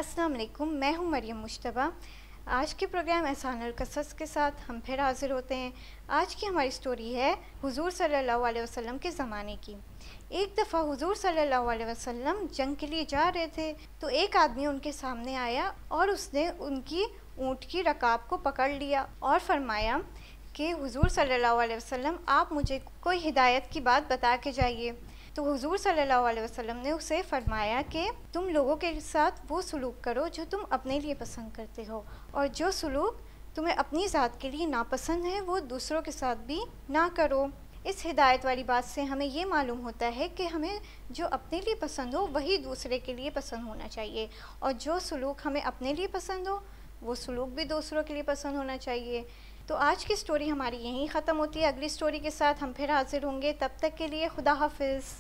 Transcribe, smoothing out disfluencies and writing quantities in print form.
अस्सलाम वालेकुम, मैं हूं मरियम मुश्तबा। आज के प्रोग्राम एहसान अल-क़सस के साथ हम फिर हाज़िर होते हैं। आज की हमारी स्टोरी है हुज़ूर सल्लल्लाहु अलैहि वसल्लम के ज़माने की। एक दफ़ा हुज़ूर सल्लल्लाहु अलैहि वसल्लम जंग के लिए जा रहे थे तो एक आदमी उनके सामने आया और उसने उनकी ऊँट की रकाब को पकड़ लिया और फरमाया कि हुज़ूर सल्लल्लाहु अलैहि वसल्लम, आप मुझे कोई हिदायत की बात बता के जाइए। तो हुज़ूर सल्लल्लाहु अलैहि वसल्लम ने उसे फरमाया कि तुम लोगों के साथ वो सलूक करो जो तुम अपने लिए पसंद करते हो, और जो सलूक तुम्हें अपनी ज़ात के लिए नापसंद है वो दूसरों के साथ भी ना करो। इस हिदायत वाली बात से हमें ये मालूम होता है कि हमें जो अपने लिए पसंद हो वही दूसरे के लिए पसंद होना चाहिए, और जो सलूक हमें अपने लिए पसंद हो वो सलूक भी दूसरों के लिए पसंद होना चाहिए। तो आज की स्टोरी हमारी यहीं ख़त्म होती है। अगली स्टोरी के साथ हम फिर हाज़िर होंगे। तब तक के लिए खुदा हाफ़िज़।